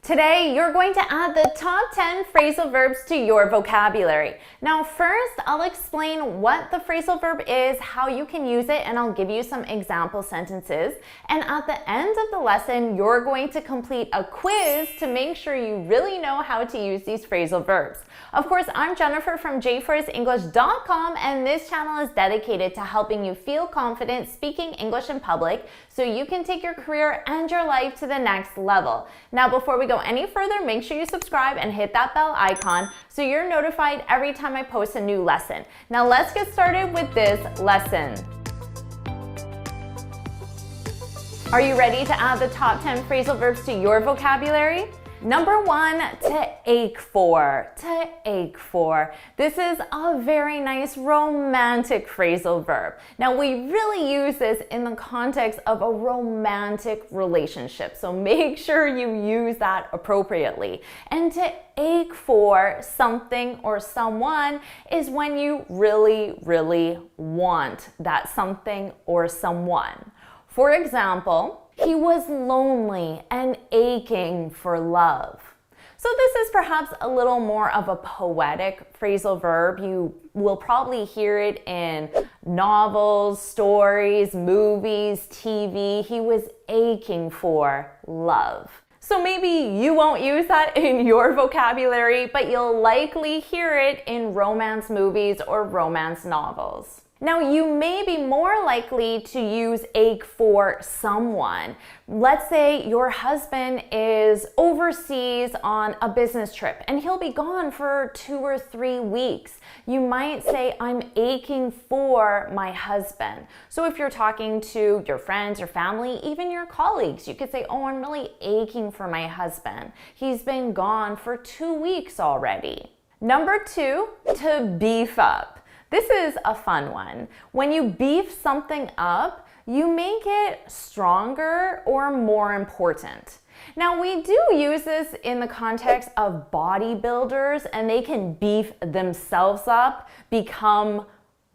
Today, you're going to add the top 10 phrasal verbs to your vocabulary. Now, first, I'll explain what the phrasal verb is, how you can use it, and I'll give you some example sentences. And at the end of the lesson, you're going to complete a quiz to make sure you really know how to use these phrasal verbs. Of course, I'm Jennifer from jforrestenglish.com, and this channel is dedicated to helping you feel confident speaking English in public so you can take your career and your life to the next level. Now, before we go any further, make sure you subscribe and hit that bell icon so you're notified every time I post a new lesson. Now let's get started with this lesson. Are you ready to add the top 10 phrasal verbs to your vocabulary? Number 1, to ache for. To ache for. This is a very nice romantic phrasal verb. Now, we really use this in the context of a romantic relationship, so make sure you use that appropriately. And to ache for something or someone is when you really, really want that something or someone. For example, he was lonely and aching for love. So this is perhaps a little more of a poetic phrasal verb. You will probably hear it in novels, stories, movies, TV. He was aching for love. So maybe you won't use that in your vocabulary, but you'll likely hear it in romance movies or romance novels. Now, you may be more likely to use ache for someone. Let's say your husband is overseas on a business trip and he'll be gone for 2 or 3 weeks. You might say, I'm aching for my husband. So if you're talking to your friends, your family, even your colleagues, you could say, oh, I'm really aching for my husband. He's been gone for 2 weeks already. Number 2, to beef up. This is a fun one. When you beef something up, you make it stronger or more important. Now, we do use this in the context of bodybuilders, and they can beef themselves up, become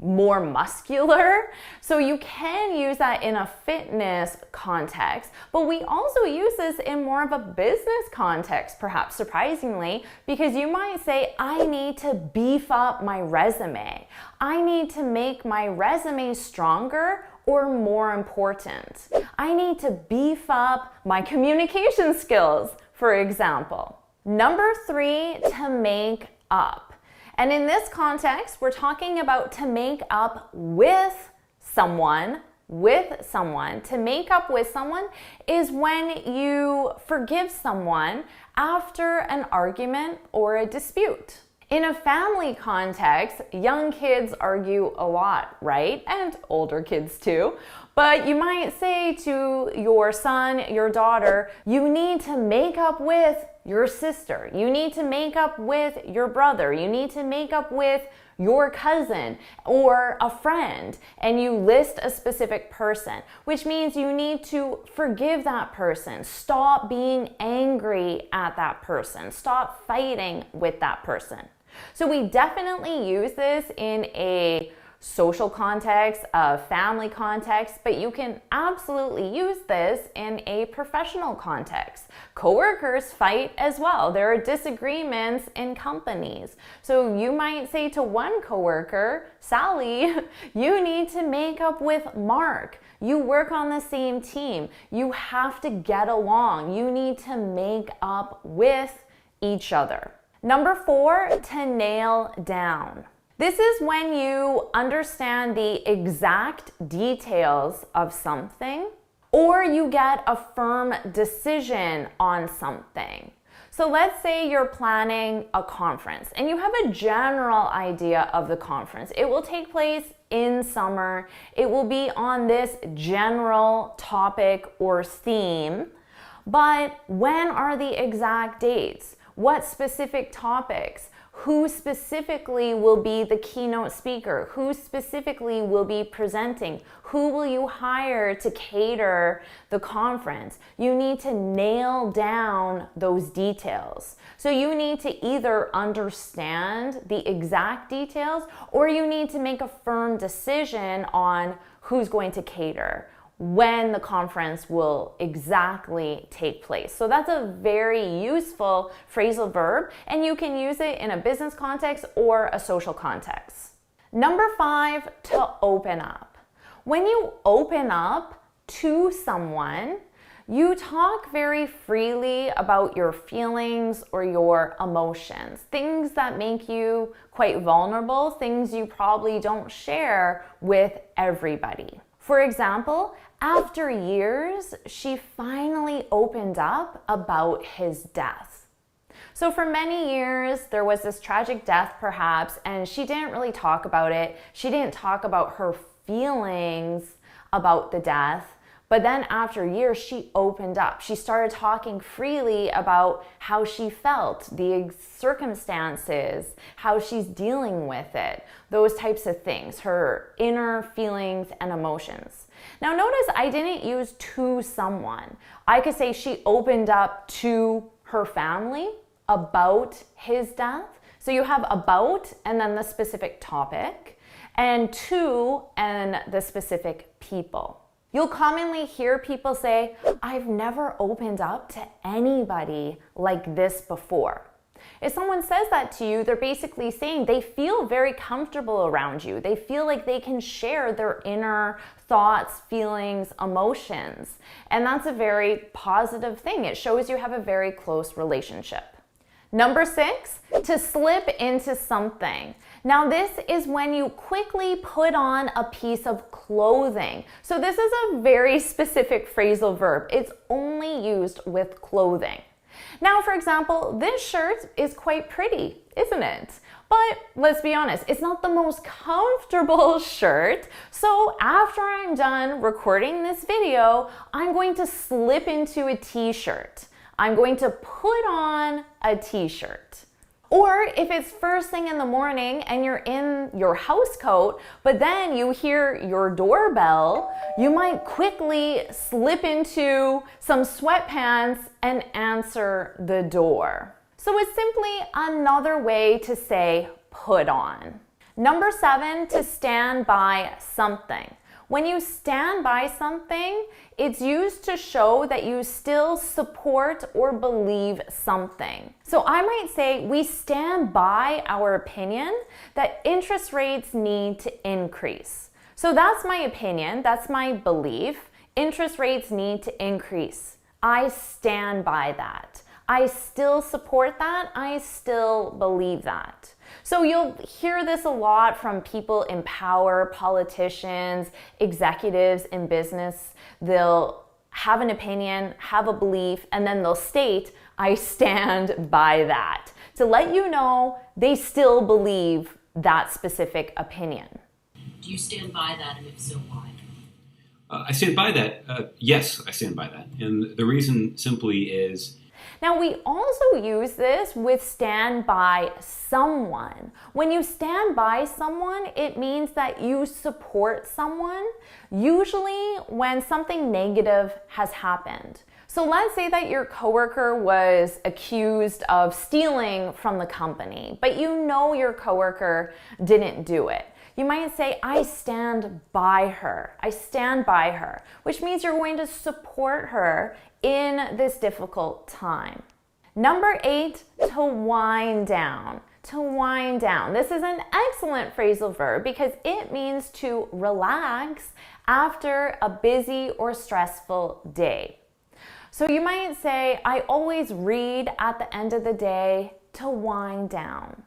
more muscular. So you can use that in a fitness context, but we also use this in more of a business context, perhaps surprisingly, because you might say, I need to beef up my resume. I need to make my resume stronger or more important. I need to beef up my communication skills, for example. Number 3, to make up. And in this context, we're talking about to make up with someone. To make up with someone is when you forgive someone after an argument or a dispute. In a family context, young kids argue a lot, right? And older kids too. But you might say to your son, your daughter, you need to make up with your sister. You need to make up with your brother. You need to make up with your cousin or a friend, and you list a specific person, which means you need to forgive that person. Stop being angry at that person. Stop fighting with that person. So we definitely use this in a social context, a family context, but you can absolutely use this in a professional context. Coworkers fight as well. There are disagreements in companies. So you might say to one coworker, Sally, you need to make up with Mark. You work on the same team. You have to get along. You need to make up with each other. Number 4, to nail down. This is when you understand the exact details of something, or you get a firm decision on something. So let's say you're planning a conference and you have a general idea of the conference. It will take place in summer. It will be on this general topic or theme. But when are the exact dates? What specific topics? Who specifically will be the keynote speaker? Who specifically will be presenting? Who will you hire to cater the conference? You need to nail down those details. So you need to either understand the exact details, or you need to make a firm decision on who's going to cater, when the conference will exactly take place. So that's a very useful phrasal verb, and you can use it in a business context or a social context. Number 5, to open up. When you open up to someone, you talk very freely about your feelings or your emotions, things that make you quite vulnerable, things you probably don't share with everybody. For example, after years, she finally opened up about his death. So for many years, there was this tragic death perhaps, and she didn't really talk about it. She didn't talk about her feelings about the death. But then after years, she opened up. She started talking freely about how she felt, the circumstances, how she's dealing with it, those types of things, her inner feelings and emotions. Now notice I didn't use to someone. I could say she opened up to her family about his death. So you have about and then the specific topic, and to and the specific people. You'll commonly hear people say, I've never opened up to anybody like this before. If someone says that to you, they're basically saying they feel very comfortable around you. They feel like they can share their inner thoughts, feelings, emotions. And that's a very positive thing. It shows you have a very close relationship. Number 6, to slip into something. Now this is when you quickly put on a piece of clothing. So this is a very specific phrasal verb. It's only used with clothing. Now, for example, this shirt is quite pretty, isn't it? But let's be honest, it's not the most comfortable shirt. So after I'm done recording this video, I'm going to slip into a t-shirt. I'm going to put on a t-shirt. Or if it's first thing in the morning and you're in your house coat, but then you hear your doorbell, you might quickly slip into some sweatpants and answer the door. So it's simply another way to say put on. Number 7, to stand by something. When you stand by something, it's used to show that you still support or believe something. So I might say we stand by our opinion that interest rates need to increase. So that's my opinion, that's my belief. Interest rates need to increase. I stand by that. I still support that. I still believe that. So you'll hear this a lot from people in power, politicians, executives in business. They'll have an opinion, have a belief, and then they'll state, I stand by that, to let you know they still believe that specific opinion. Do you stand by that, and if so, why? I stand by that. Yes, I stand by that. And the reason simply is... Now, we also use this with stand by someone. When you stand by someone, it means that you support someone, usually when something negative has happened. So let's say that your coworker was accused of stealing from the company, but you know your coworker didn't do it. You might say, I stand by her. I stand by her, which means you're going to support her in this difficult time. Number 8, to wind down. To wind down. This is an excellent phrasal verb because it means to relax after a busy or stressful day. So you might say, I always read at the end of the day to wind down.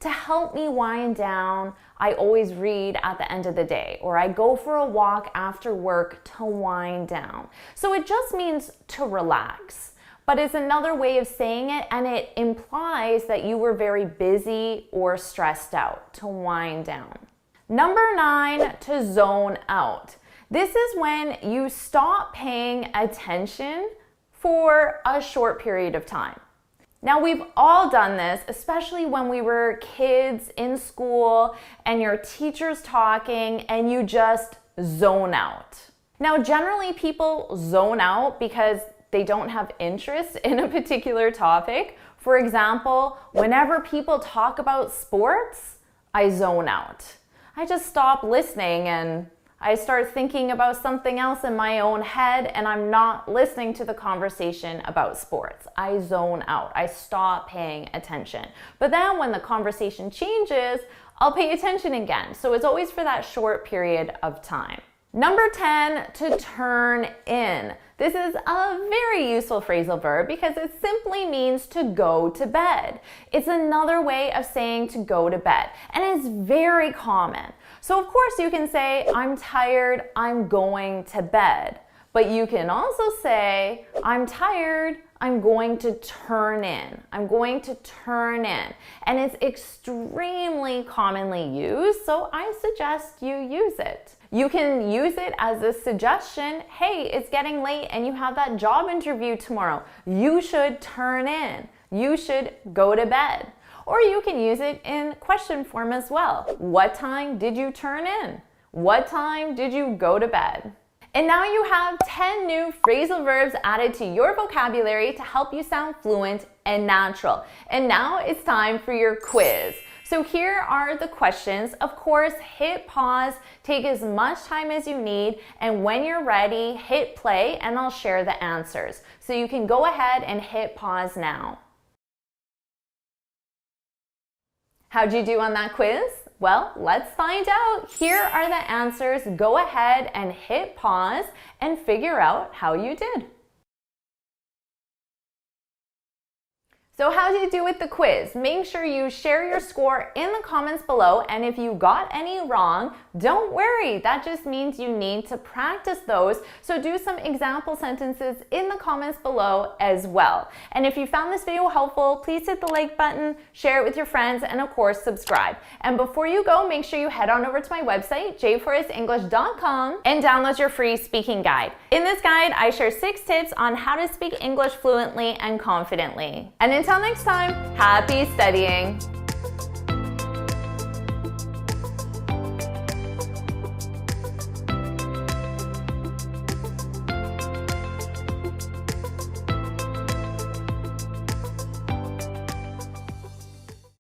To help me wind down, I always read at the end of the day, or I go for a walk after work to wind down. So it just means to relax, but it's another way of saying it, and it implies that you were very busy or stressed out, to wind down. Number 9, to zone out. This is when you stop paying attention for a short period of time. Now, we've all done this, especially when we were kids in school and your teacher's talking and you just zone out. Now, generally people zone out because they don't have interest in a particular topic. For example, whenever people talk about sports, I zone out. I just stop listening and I start thinking about something else in my own head and I'm not listening to the conversation about sports. I zone out. I stop paying attention. But then when the conversation changes, I'll pay attention again. So it's always for that short period of time. Number 10, to turn in. This is a very useful phrasal verb because it simply means to go to bed. It's another way of saying to go to bed, and it's very common. So of course you can say, I'm tired, I'm going to bed. But you can also say, I'm tired, I'm going to turn in. I'm going to turn in. And it's extremely commonly used, so I suggest you use it. You can use it as a suggestion. Hey, it's getting late and you have that job interview tomorrow. You should turn in. You should go to bed. Or you can use it in question form as well. What time did you turn in? What time did you go to bed? And now you have 10 new phrasal verbs added to your vocabulary to help you sound fluent and natural. And now it's time for your quiz. So here are the questions. Of course, hit pause, take as much time as you need, and when you're ready, hit play and I'll share the answers. So you can go ahead and hit pause now. How'd you do on that quiz? Well, let's find out. Here are the answers. Go ahead and hit pause and figure out how you did. So how did you do with the quiz? Make sure you share your score in the comments below, and if you got any wrong, don't worry. That just means you need to practice those. So do some example sentences in the comments below as well. And if you found this video helpful, please hit the like button, share it with your friends, and of course, subscribe. And before you go, make sure you head on over to my website, jforestenglish.com, and download your free speaking guide. In this guide, I share 6 tips on how to speak English fluently and confidently. And until next time, happy studying!